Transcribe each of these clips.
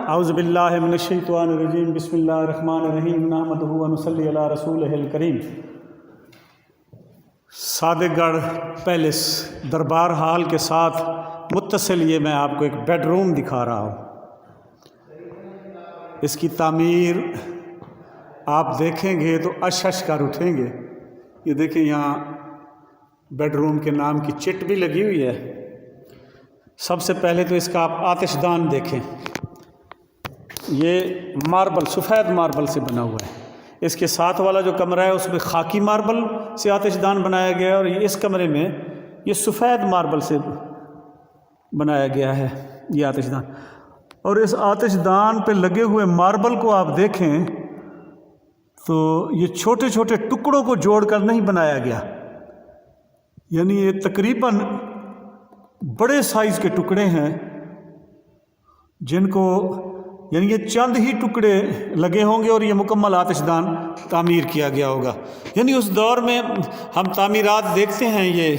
اعوذ باللہ من الشیطان الرجیم بسم اللہ الرحمن الرحیم نحمدہ و نصلی علی رسولہ الکریم۔ صادق گڑھ پیلس دربار ہال کے ساتھ متصل یہ میں آپ کو ایک بیڈ روم دکھا رہا ہوں۔ اس کی تعمیر آپ دیکھیں گے تو اشش کر اٹھیں گے۔ یہ دیکھیں یہاں بیڈ روم کے نام کی چٹ بھی لگی ہوئی ہے۔ سب سے پہلے تو اس کا آپ آتش دان دیکھیں، یہ ماربل سفید ماربل سے بنا ہوا ہے۔ اس کے ساتھ والا جو کمرہ ہے اس میں خاکی ماربل سے آتش دان بنایا گیا ہے، اور اس کمرے میں یہ سفید ماربل سے بنایا گیا ہے یہ آتش دان۔ اور اس آتش دان پہ لگے ہوئے ماربل کو آپ دیکھیں تو یہ چھوٹے چھوٹے ٹکڑوں کو جوڑ کر نہیں بنایا گیا، یعنی یہ تقریباً بڑے سائز کے ٹکڑے ہیں جن کو یعنی یہ چند ہی ٹکڑے لگے ہوں گے اور یہ مکمل آتش دان تعمیر کیا گیا ہوگا۔ یعنی اس دور میں ہم تعمیرات دیکھتے ہیں یہ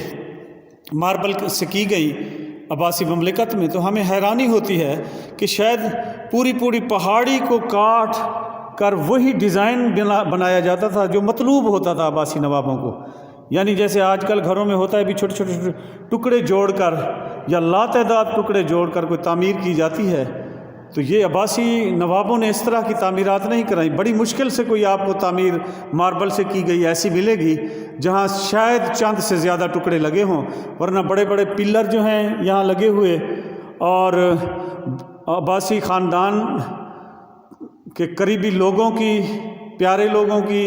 ماربل سے کی گئی عباسی مملکت میں، تو ہمیں حیرانی ہوتی ہے کہ شاید پوری پہاڑی کو کاٹ کر وہی ڈیزائن بنایا جاتا تھا جو مطلوب ہوتا تھا عباسی نوابوں کو۔ یعنی جیسے آج کل گھروں میں ہوتا ہے بھی چھوٹے چھوٹے ٹکڑے جوڑ کر یا لاتعداد ٹکڑے جوڑ کر کوئی تعمیر کی جاتی ہے، تو یہ عباسی نوابوں نے اس طرح کی تعمیرات نہیں کرائی۔ بڑی مشکل سے کوئی آپ کو تعمیر ماربل سے کی گئی ایسی ملے گی جہاں شاید چند سے زیادہ ٹکڑے لگے ہوں، ورنہ بڑے بڑے پلر جو ہیں یہاں لگے ہوئے، اور عباسی خاندان کے قریبی لوگوں کی، پیارے لوگوں کی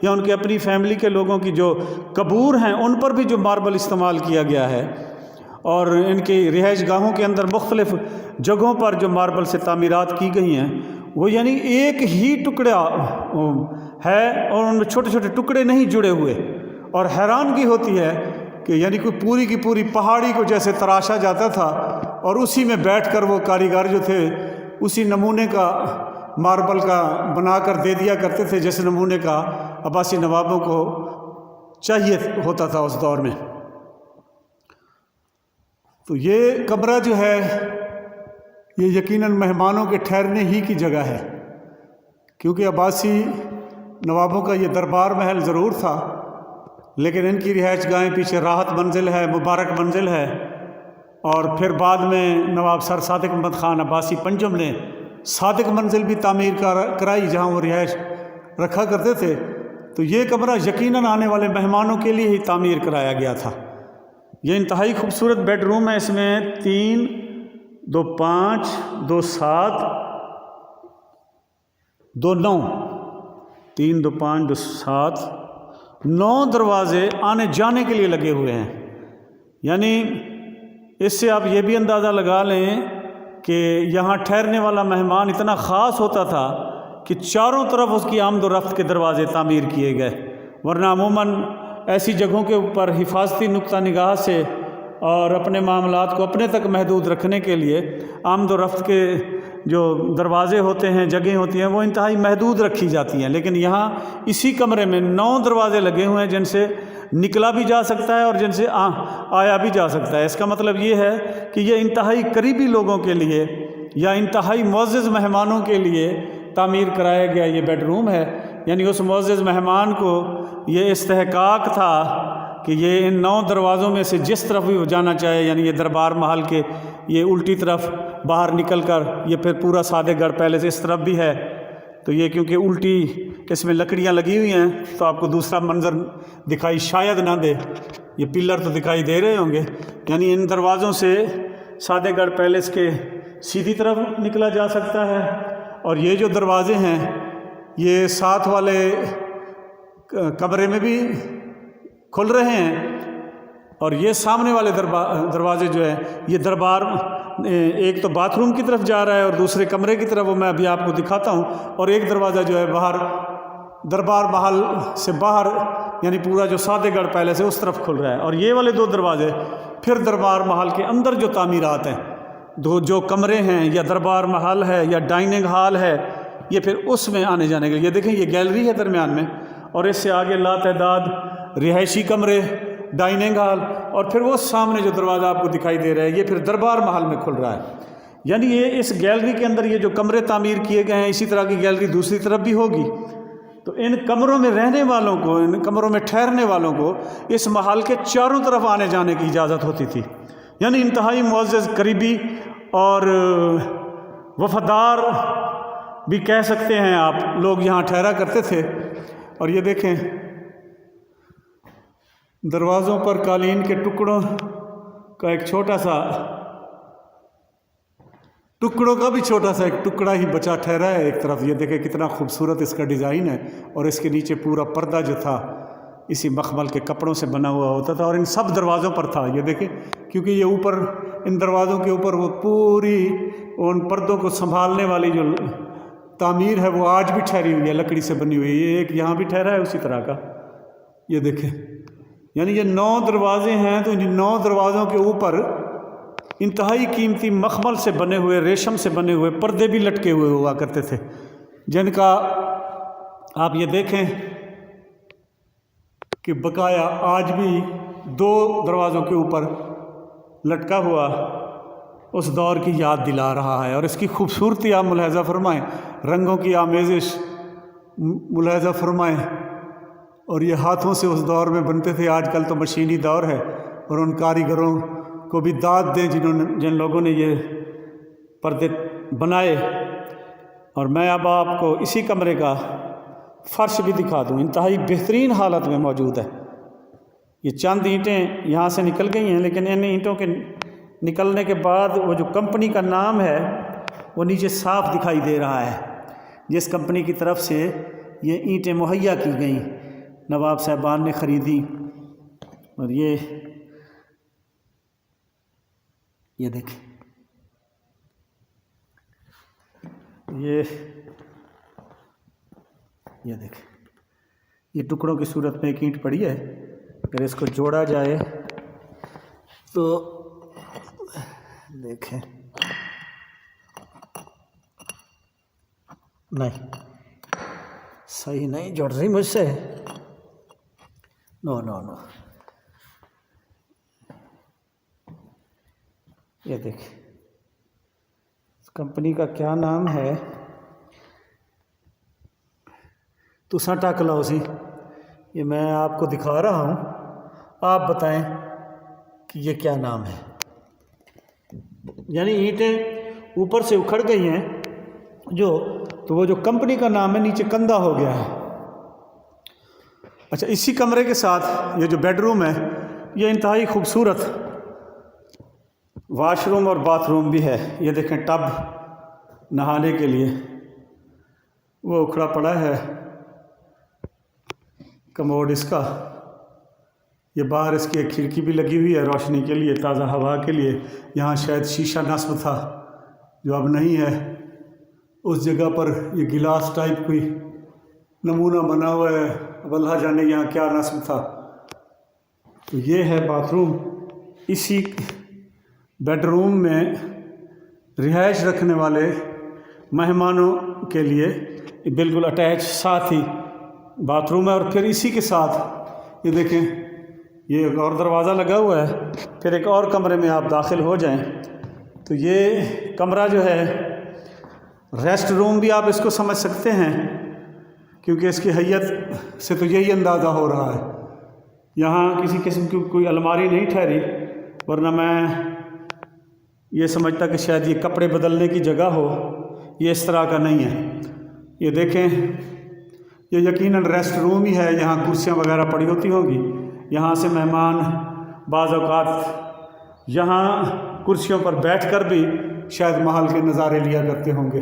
یا ان کے اپنی فیملی کے لوگوں کی جو قبور ہیں ان پر بھی جو ماربل استعمال کیا گیا ہے، اور ان کی رہائش گاہوں کے اندر مختلف جگہوں پر جو ماربل سے تعمیرات کی گئی ہیں وہ یعنی ایک ہی ٹکڑا ہے اور ان میں چھوٹے چھوٹے ٹکڑے نہیں جڑے ہوئے، اور حیرانگی ہوتی ہے کہ یعنی کوئی پوری کی پوری پہاڑی کو جیسے تراشا جاتا تھا اور اسی میں بیٹھ کر وہ کاریگر جو تھے اسی نمونے کا ماربل کا بنا کر دے دیا کرتے تھے جیسے نمونے کا عباسی نوابوں کو چاہیے ہوتا تھا اس دور میں۔ تو یہ کمرہ جو ہے یہ یقیناً مہمانوں کے ٹھہرنے ہی کی جگہ ہے، کیونکہ عباسی نوابوں کا یہ دربار محل ضرور تھا، لیکن ان کی رہائش گاہیں پیچھے راحت منزل ہے، مبارک منزل ہے، اور پھر بعد میں نواب سر صادق احمد خان عباسی پنجم نے صادق منزل بھی تعمیر کرائی جہاں وہ رہائش رکھا کرتے تھے۔ تو یہ کمرہ یقیناً آنے والے مہمانوں کے لیے ہی تعمیر کرایا گیا تھا۔ یہ انتہائی خوبصورت بیڈ روم ہے، اس میں 3 2 5 2 7 2 9 3 2 5 2 7 9 دروازے آنے جانے کے لیے لگے ہوئے ہیں۔ یعنی اس سے آپ یہ بھی اندازہ لگا لیں کہ یہاں ٹھہرنے والا مہمان اتنا خاص ہوتا تھا کہ چاروں طرف اس کی آمد و رفت کے دروازے تعمیر کیے گئے، ورنہ عموماً ایسی جگہوں کے اوپر حفاظتی نقطہ نگاہ سے اور اپنے معاملات کو اپنے تک محدود رکھنے کے لیے آمد و رفت کے جو دروازے ہوتے ہیں، جگہیں ہوتی ہیں، وہ انتہائی محدود رکھی جاتی ہیں، لیکن یہاں اسی کمرے میں 9 دروازے لگے ہوئے ہیں جن سے نکلا بھی جا سکتا ہے اور جن سے آیا بھی جا سکتا ہے۔ اس کا مطلب یہ ہے کہ یہ انتہائی قریبی لوگوں کے لیے یا انتہائی معزز مہمانوں کے لیے تعمیر کرایا گیا یہ بیڈ روم ہے۔ یعنی اس معزز مہمان کو یہ استحقاق تھا کہ یہ ان 9 دروازوں میں سے جس طرف بھی وہ جانا چاہے، یعنی یہ دربار محل کے یہ الٹی طرف باہر نکل کر یہ پھر پورا صادق گڑھ پیلس اس طرف بھی ہے، تو یہ کیونکہ الٹی اس میں لکڑیاں لگی ہوئی ہیں تو آپ کو دوسرا منظر دکھائی شاید نہ دے، یہ پلر تو دکھائی دے رہے ہوں گے۔ یعنی ان دروازوں سے صادق گڑھ پیلس کے سیدھی طرف نکلا جا سکتا ہے، اور یہ جو دروازے ہیں یہ ساتھ والے کمرے میں بھی کھل رہے ہیں، اور یہ سامنے والے دروازے جو ہیں یہ دربار ایک تو باتھ روم کی طرف جا رہا ہے اور دوسرے کمرے کی طرف، وہ میں ابھی آپ کو دکھاتا ہوں، اور ایک دروازہ جو ہے باہر دربار محل سے باہر یعنی پورا جو صادق گڑھ پیلس ہے اس طرف کھل رہا ہے، اور یہ والے 2 دروازے پھر دربار محل کے اندر جو تعمیرات ہیں، جو کمرے ہیں یا دربار محل ہے یا ڈائننگ ہال ہے، یہ پھر اس میں آنے جانے کے لیے۔ یہ دیکھیں یہ گیلری ہے درمیان میں، اور اس سے آگے لاتعداد رہائشی کمرے، ڈائننگ ہال، اور پھر وہ سامنے جو دروازہ آپ کو دکھائی دے رہا ہے یہ پھر دربار محل میں کھل رہا ہے۔ یعنی یہ اس گیلری کے اندر یہ جو کمرے تعمیر کیے گئے ہیں اسی طرح کی گیلری دوسری طرف بھی ہوگی، تو ان کمروں میں رہنے والوں کو، ان کمروں میں ٹھہرنے والوں کو اس محل کے چاروں طرف آنے جانے کی اجازت ہوتی تھی، یعنی انتہائی معزز، قریبی اور وفادار بھی کہہ سکتے ہیں آپ، لوگ یہاں ٹھہرا کرتے تھے۔ اور یہ دیکھیں دروازوں پر قالین کے ٹکڑوں کا ایک چھوٹا سا ٹکڑوں کا بھی چھوٹا سا ایک ٹکڑا ہی بچا ٹھہرا ہے ایک طرف۔ یہ دیکھیں کتنا خوبصورت اس کا ڈیزائن ہے، اور اس کے نیچے پورا پردہ جو تھا اسی مخمل کے کپڑوں سے بنا ہوا ہوتا تھا، اور ان سب دروازوں پر تھا۔ یہ دیکھیں کیونکہ یہ اوپر ان دروازوں کے اوپر وہ پوری ان پردوں کو سنبھالنے والی جو تعمیر ہے وہ آج بھی ٹھہری ہوئی ہے، لکڑی سے بنی ہوئی ہے۔ یہ ایک یہاں بھی ٹھہرا ہے اسی طرح کا، یہ دیکھیں، یعنی یہ 9 دروازے ہیں، تو ان 9 دروازوں کے اوپر انتہائی قیمتی مخمل سے بنے ہوئے، ریشم سے بنے ہوئے پردے بھی لٹکے ہوئے ہوا کرتے تھے، جن کا آپ یہ دیکھیں کہ بقایا آج بھی 2 دروازوں کے اوپر لٹکا ہوا اس دور کی یاد دلا رہا ہے۔ اور اس کی خوبصورتی آپ ملاحظہ فرمائیں، رنگوں کی آمیزش ملاحظہ فرمائیں، اور یہ ہاتھوں سے اس دور میں بنتے تھے۔ آج کل تو مشینی دور ہے، اور ان کاریگروں کو بھی داد دیں جن لوگوں نے یہ پردے بنائے۔ اور میں اب آپ کو اسی کمرے کا فرش بھی دکھا دوں، انتہائی بہترین حالت میں موجود ہے۔ یہ چند اینٹیں یہاں سے نکل گئی ہیں، لیکن ان اینٹوں کے نکلنے کے بعد وہ جو کمپنی کا نام ہے وہ نیچے صاف دکھائی دے رہا ہے، جس کمپنی کی طرف سے یہ اینٹیں مہیا کی گئیں، نواب صاحبان نے خریدی۔ اور یہ دیکھیں، یہ دیکھیں، یہ ٹکڑوں کی صورت میں ایک اینٹ پڑی ہے۔ اگر اس کو جوڑا جائے تو دیکھیں، نہیں صحیح نہیں جڑ رہی مجھ سے، نو یہ دیکھیں، کمپنی کا کیا نام ہے، تساں ٹک لاؤ سی، یہ میں آپ کو دکھا رہا ہوں، آپ بتائیں کہ یہ کیا نام ہے۔ یعنی اینٹیں اوپر سے اکھڑ گئی ہیں تو وہ جو کمپنی کا نام ہے نیچے کندہ ہو گیا ہے۔ اچھا، اسی کمرے کے ساتھ یہ جو بیڈ روم ہے یہ انتہائی خوبصورت واش روم اور باتھ روم بھی ہے۔ یہ دیکھیں ٹب نہانے کے لیے وہ اکھڑا پڑا ہے کموڈ اس کا۔ یہ باہر اس کی ایک کھڑکی بھی لگی ہوئی ہے روشنی کے لیے، تازہ ہوا کے لیے۔ یہاں شاید شیشہ نصب تھا جو اب نہیں ہے، اس جگہ پر یہ گلاس ٹائپ کوئی نمونہ بنا ہوا ہے، اب اللہ جانے یہاں کیا نصب تھا۔ تو یہ ہے باتھ روم۔ اسی بیڈ روم میں رہائش رکھنے والے مہمانوں کے لیے بالکل اٹیچ ساتھ ہی باتھ روم ہے۔ اور پھر اسی کے ساتھ یہ دیکھیں یہ ایک اور دروازہ لگا ہوا ہے، پھر ایک اور کمرے میں آپ داخل ہو جائیں تو یہ کمرہ جو ہے ریسٹ روم بھی آپ اس کو سمجھ سکتے ہیں، کیونکہ اس کی حیت سے تو یہی اندازہ ہو رہا ہے۔ یہاں کسی قسم کی کوئی الماری نہیں ٹھہری، ورنہ میں یہ سمجھتا کہ شاید یہ کپڑے بدلنے کی جگہ ہو، یہ اس طرح کا نہیں ہے۔ یہ دیکھیں یہ یقیناً ریسٹ روم ہی ہے، یہاں کرسیاں وغیرہ پڑی ہوتی ہوں گی، یہاں سے مہمان بعض اوقات یہاں کرسیوں پر بیٹھ کر بھی شاید محل کے نظارے لیا کرتے ہوں گے۔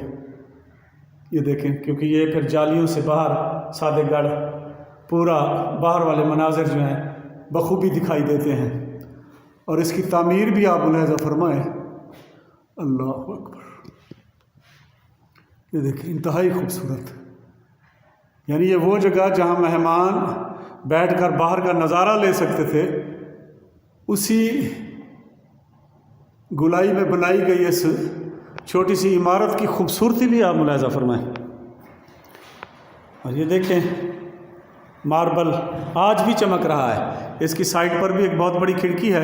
یہ دیکھیں، کیونکہ یہ پھر جالیوں سے باہر سادے گڑھ پورا باہر والے مناظر جو ہیں بخوبی دکھائی دیتے ہیں۔ اور اس کی تعمیر بھی آپ ملاحظہ فرمائیں، اللہ اکبر، یہ دیکھیں انتہائی خوبصورت۔ یعنی یہ وہ جگہ جہاں مہمان بیٹھ کر باہر کا نظارہ لے سکتے تھے، اسی گولائی میں بنائی گئی اس چھوٹی سی عمارت کی خوبصورتی بھی آپ ملاحظہ فرمائیں۔ اور یہ دیکھیں ماربل آج بھی چمک رہا ہے، اس کی سائڈ پر بھی ایک بہت بڑی کھڑکی ہے،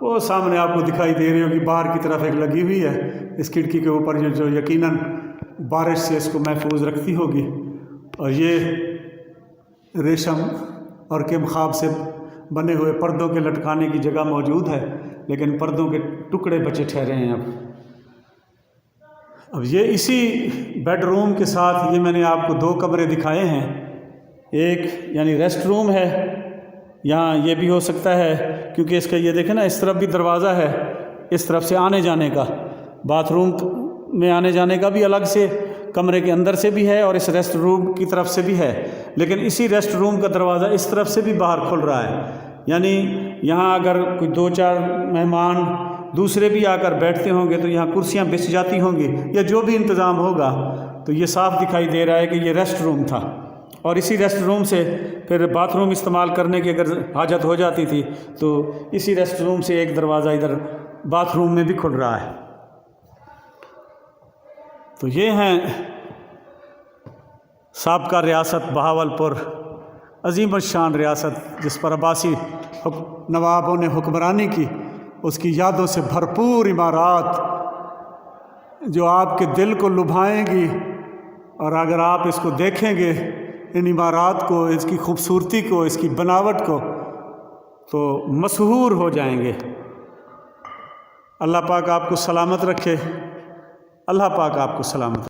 وہ سامنے آپ کو دکھائی دے رہی ہوگی باہر کی طرف ایک لگی ہوئی ہے اس کھڑکی کے اوپر، جو یقیناً بارش سے اس کو محفوظ رکھتی ہوگی. اور یہ ریشم اور کم خواب سے بنے ہوئے پردوں کے لٹکانے کی جگہ موجود ہے، لیکن پردوں کے ٹکڑے بچے ٹھہرے ہیں. اب یہ اسی بیڈ روم کے ساتھ یہ میں نے آپ کو 2 کمرے دکھائے ہیں. ایک یعنی ریسٹ روم ہے، یہاں یہ بھی ہو سکتا ہے کیونکہ اس کا یہ دیکھیں نا اس طرف بھی دروازہ ہے، اس طرف سے آنے جانے کا، باتھ روم میں آنے جانے کا بھی الگ سے کمرے کے اندر سے بھی ہے اور اس ریسٹ روم کی طرف سے بھی ہے. لیکن اسی ریسٹ روم کا دروازہ اس طرف سے بھی باہر کھل رہا ہے، یعنی یہاں اگر کوئی 2-4 مہمان دوسرے بھی آ کر بیٹھتے ہوں گے تو یہاں کرسیاں بچھ جاتی ہوں گی یا جو بھی انتظام ہوگا. تو یہ صاف دکھائی دے رہا ہے کہ یہ ریسٹ روم تھا، اور اسی ریسٹ روم سے پھر باتھ روم استعمال کرنے کی اگر حاجت ہو جاتی تھی تو اسی ریسٹ روم سے ایک دروازہ ادھر باتھ روم میں بھی کھل رہا ہے. تو یہ ہیں سابقہ ریاست بہاولپور، عظیم الشان ریاست جس پر عباسی نوابوں نے حکمرانی کی، اس کی یادوں سے بھرپور عمارات جو آپ کے دل کو لبھائیں گی. اور اگر آپ اس کو دیکھیں گے، ان عمارات کو، اس کی خوبصورتی کو، اس کی بناوٹ کو، تو مسحور ہو جائیں گے. اللہ پاک آپ کو سلامت رکھے، اللہ پاک آپ کو سلامت رکھے.